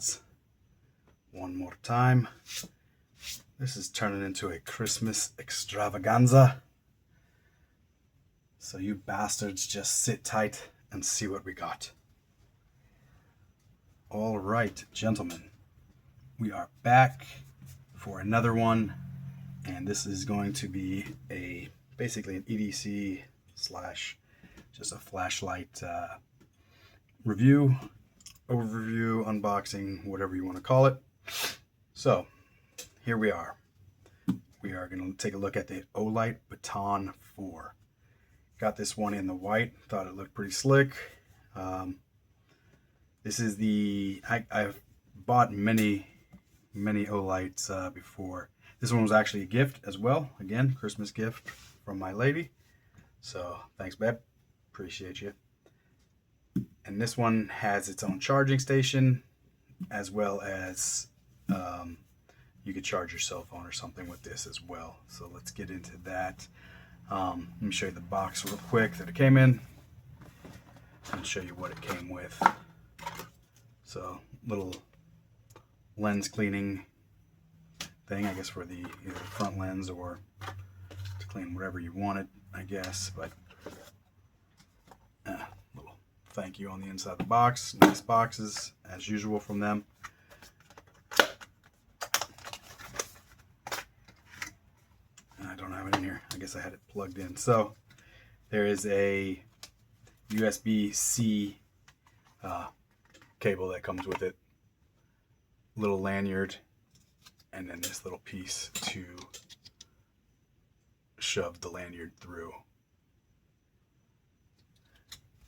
gods. One more time. This is turning into a Christmas extravaganza. So you bastards just sit tight and see what we got. All right, gentlemen. We are back for another one. And this is going to be basically an EDC slash just a flashlight review, overview, unboxing, whatever you want to call it. So here we are. We are going to take a look at the Olight Baton 4. Got this one in the white. Thought it looked pretty slick. This is I've bought many Olights before. This one was actually a gift as well. Again, Christmas gift from my lady. So thanks, babe. Appreciate you. And this one has its own charging station, as well as you could charge your cell phone or something with this as well. So let's get into that. Let me show you the box real quick that it came in, and show you what it came with. So little lens cleaning thing, I guess, for the either front lens or to clean whatever you wanted, I guess. But little thank you on the inside of the box. Nice boxes as usual from them. I don't have it in here. I guess I had it plugged in. So there is a USB-C cable that comes with it, little lanyard, and then this little piece to shove the lanyard through.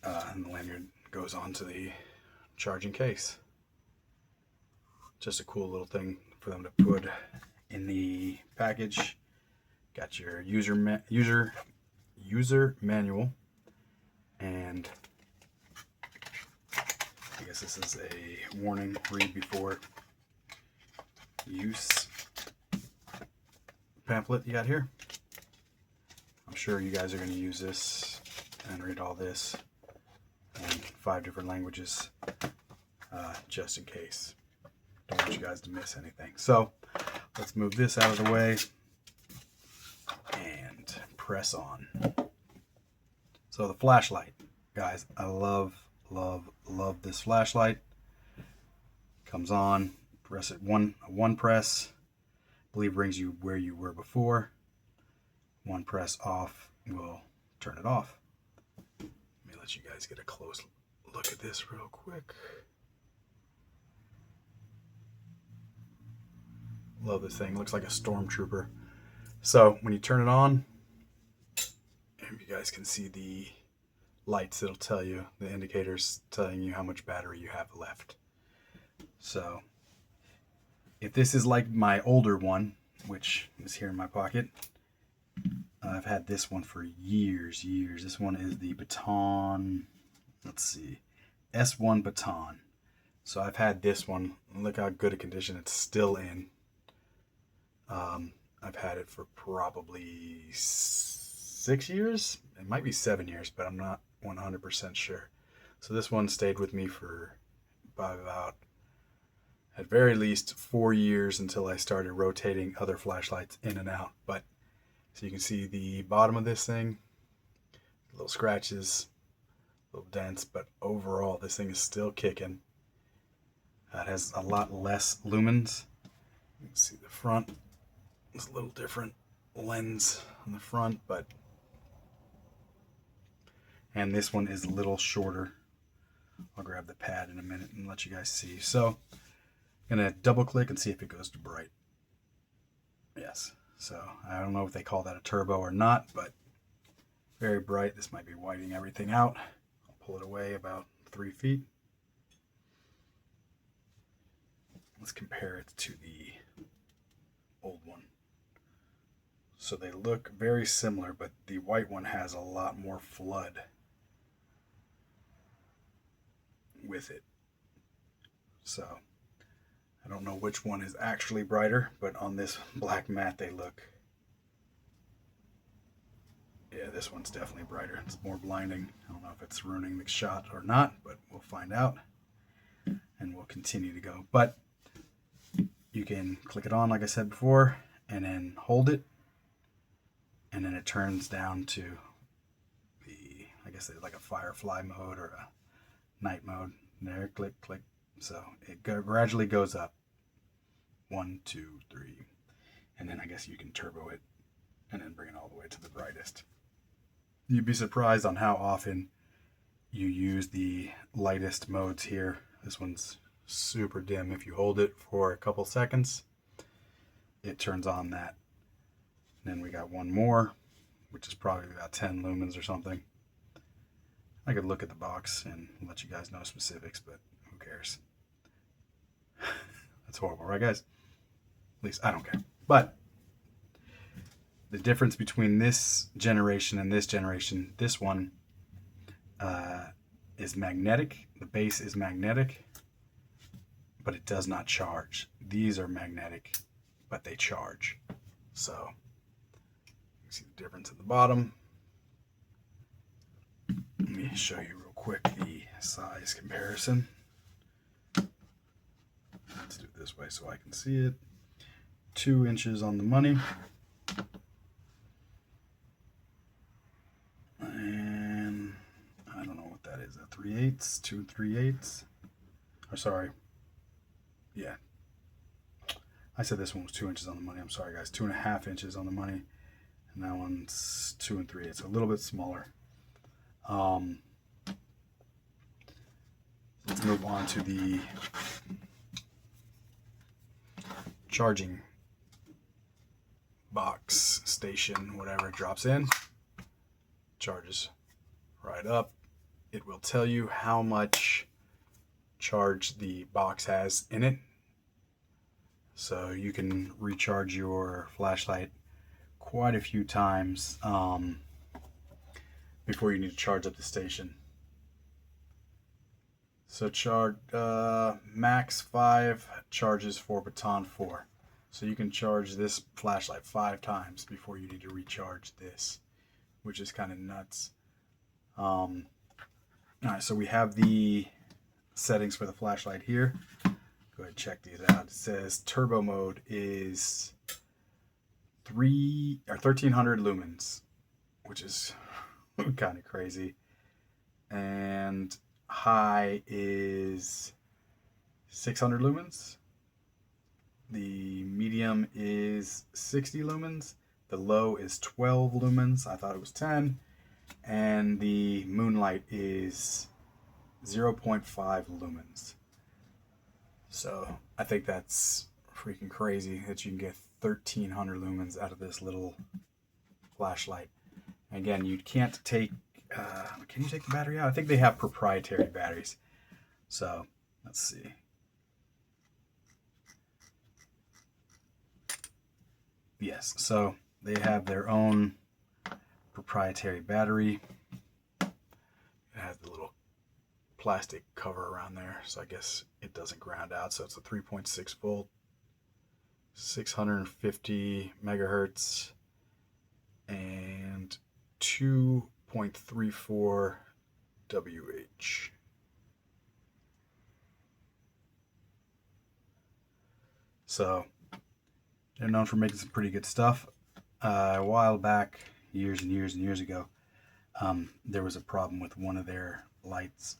And the lanyard goes onto the charging case. Just a cool little thing for them to put in the package. Got your user manual, and I guess this is a warning, read before use pamphlet you got here. I'm sure you guys are going to use this and read all this in 5 different languages, just in case. Don't want you guys to miss anything. So let's move this out of the way and press on. So the flashlight, guys, I love this flashlight. Comes on, press it one press, I believe brings you where you were before. One press off will turn it off. Let me let you guys get a close look at this real quick. Love this thing, looks like a stormtrooper. So when you turn it on, if you guys can see the lights, it'll tell you, the indicators telling you how much battery you have left. So if this is like my older one, which is here in my pocket, I've had this one for years. This one is the Baton, let's see, S1 Baton. So I've had this one. Look how good a condition it's still in. I've had it for probably 6 years. It might be 7 years, but I'm not 100% sure. So this one stayed with me for about, at very least, 4 years until I started rotating other flashlights in and out. But so you can see the bottom of this thing, little scratches, little dents, but overall this thing is still kicking. It has a lot less lumens. You can see the front. It's a little different lens on the front, and this one is a little shorter. I'll grab the pad in a minute and let you guys see. So I'm gonna double click and see if it goes to bright. Yes. So I don't know if they call that a turbo or not, but very bright. This might be whiting everything out. I'll pull it away about 3 feet. Let's compare it to the old one. So they look very similar, but the white one has a lot more flood with it. So I don't know which one is actually brighter, but on this black mat they look, yeah, this one's definitely brighter. It's more blinding. I don't know if it's ruining the shot or not, but we'll find out. and will continue to go. But you can click it on, like I said before, and then hold it, and then it turns down to the, I guess it's like a firefly mode or a night mode. There, click, click. So it gradually goes up. 1, 2, 3. And then I guess you can turbo it and then bring it all the way to the brightest. You'd be surprised on how often you use the lightest modes here. This one's super dim. If you hold it for a couple seconds, it turns on that. And then we got one more, which is probably about 10 lumens or something. I could look at the box and let you guys know specifics, but who cares? That's horrible, right guys? At least I don't care. But the difference between this generation and this generation, this one is magnetic. The base is magnetic, but it does not charge. These are magnetic, but they charge. So you see the difference at the bottom. Let me show you real quick the size comparison. Let's do it this way so I can see it. 2 inches on the money. And I don't know what that is. A 3/8, 2 3/8. Or sorry. Yeah. I said this one was 2 inches on the money. I'm sorry guys. 2.5 inches on the money. And that one's 2 3/8. It's a little bit smaller. Let's move on to the charging box, station, whatever. It drops in, charges right up. It will tell you how much charge the box has in it, so you can recharge your flashlight quite a few times before you need to charge up the station. So charge max 5 charges for baton 4. So you can charge this flashlight 5 times before you need to recharge this, which is kind of nuts. All right, so we have the settings for the flashlight here. Go ahead and check these out. It says turbo mode is 1300 lumens, which is kind of crazy. And high is 600 lumens. The medium is 60 lumens. The low is 12 lumens. I thought it was 10. And the moonlight is 0.5 lumens. So I think that's freaking crazy that you can get 1300 lumens out of this little flashlight. Again, you can't take can you take the battery out? I think they have proprietary batteries. So let's see. Yes, so they have their own proprietary battery. It has the little plastic cover around there, so I guess it doesn't ground out. So it's a 3.6 volt, 650 megahertz, and 2.34 WH. So they're known for making some pretty good stuff. A while back, years and years and years ago, there was a problem with one of their lights.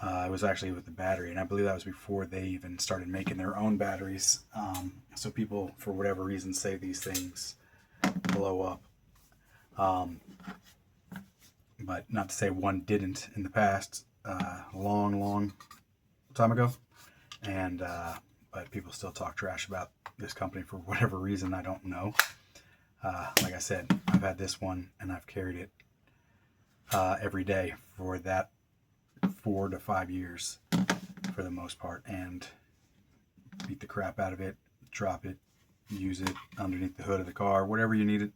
It was actually with the battery, and I believe that was before they even started making their own batteries. So people, for whatever reason, say these things blow up. But not to say one didn't in the past, a long time ago. And but people still talk trash about this company for whatever reason. I don't know. Like I said, I've had this one and I've carried it every day for that 4 to 5 years for the most part, and beat the crap out of it, drop it, use it underneath the hood of the car, whatever you need it,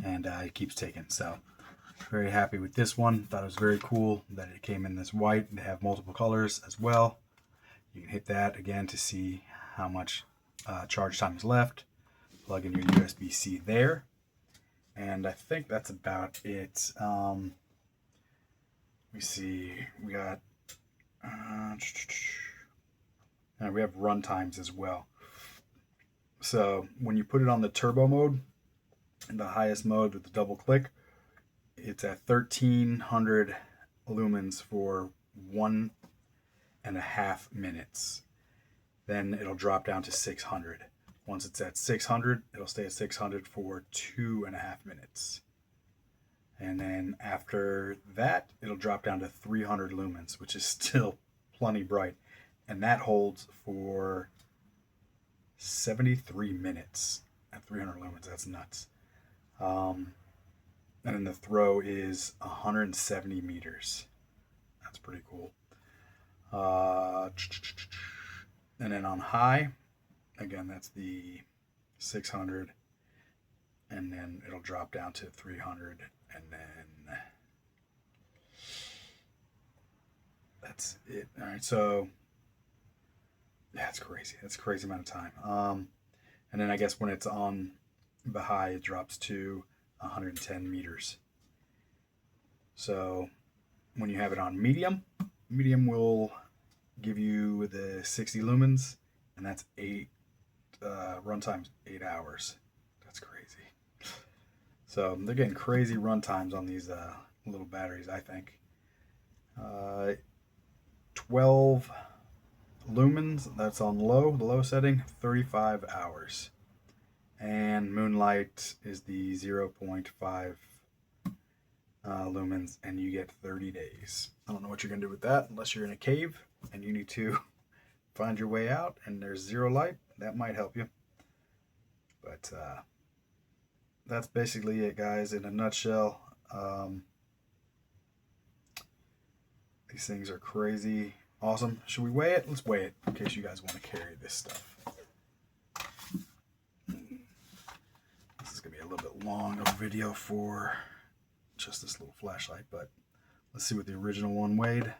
and it keeps taking. So very happy with this one. Thought it was very cool that it came in this white. They have multiple colors as well. You can hit that again to see how much charge time is left. Plug in your USB-C there, and I think that's about it. We see we got And we have run times as well. So when you put it on the turbo mode, the highest mode with the double click, it's at 1300 lumens for 1.5 minutes. Then it'll drop down to 600. Once it's at 600, it'll stay at 600 for 2.5 minutes. And then after that, it'll drop down to 300 lumens, which is still plenty bright. And that holds for 73 minutes at 300 lumens. That's nuts. And then the throw is 170 meters. That's pretty cool. And then on high, again, that's the 600. And then it'll drop down to 300. And then that's it. All right, so yeah, it's crazy. That's a crazy amount of time. And then I guess when it's on the high, it drops to 110 meters. So when you have it on medium, medium will give you the 60 lumens, and that's runtime's 8 hours. That's crazy. So they're getting crazy run times on these little batteries, I think. 12 lumens, that's on low, the low setting, 35 hours. And Moonlight is the 0.5 lumens, and you get 30 days. I don't know what you're going to do with that unless you're in a cave and you need to find your way out and there's zero light. That might help you. But that's basically it, guys, in a nutshell. These things are crazy awesome. Should we weigh it? Let's weigh it in case you guys want to carry this stuff. This is going to be a little bit long of a video for just this little flashlight, but let's see what the original one weighed.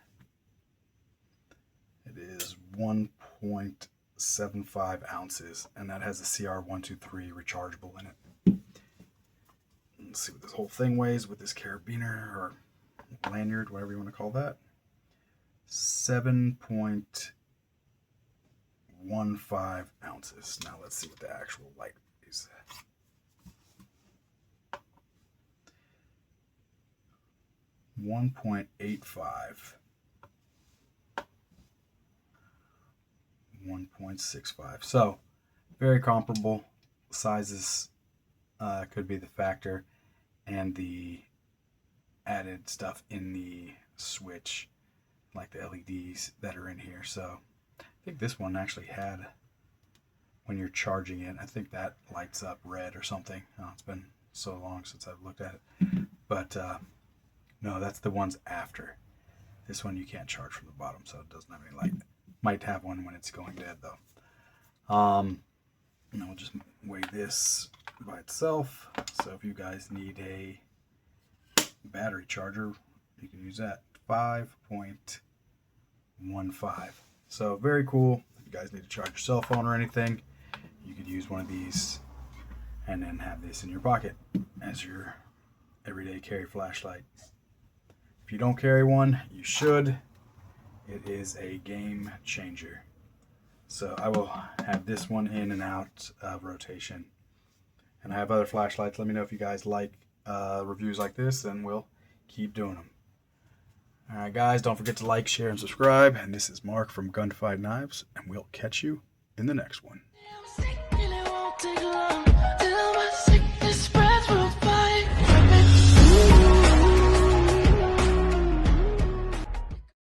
It is 1.75 ounces, and that has a CR123 rechargeable in it. Let's see what this whole thing weighs with this carabiner or lanyard, whatever you want to call that. 7.15 ounces. Now let's see what the actual light is. $1.85. 1.65. So very comparable. Sizes could be the factor, and the added stuff in the switch, like the LEDs that are in here. So I think this one actually had, when you're charging it, I think that lights up red or something. Oh, it's been so long since I've looked at it. But no, that's the ones after. This one you can't charge from the bottom, so it doesn't have any light. Might have one when it's going dead though. And we'll just weigh this by itself. So if you guys need a battery charger, you can use that. 5.15. So very cool. If you guys need to charge your cell phone or anything, you could use one of these and then have this in your pocket as your everyday carry flashlight. If you don't carry one, you should. It is a game changer. So I will have this one in and out of rotation. And I have other flashlights. Let me know if you guys like reviews like this, and we'll keep doing them. Alright guys, don't forget to like, share, and subscribe. And this is Mark from Gunfight Knives, and we'll catch you in the next one.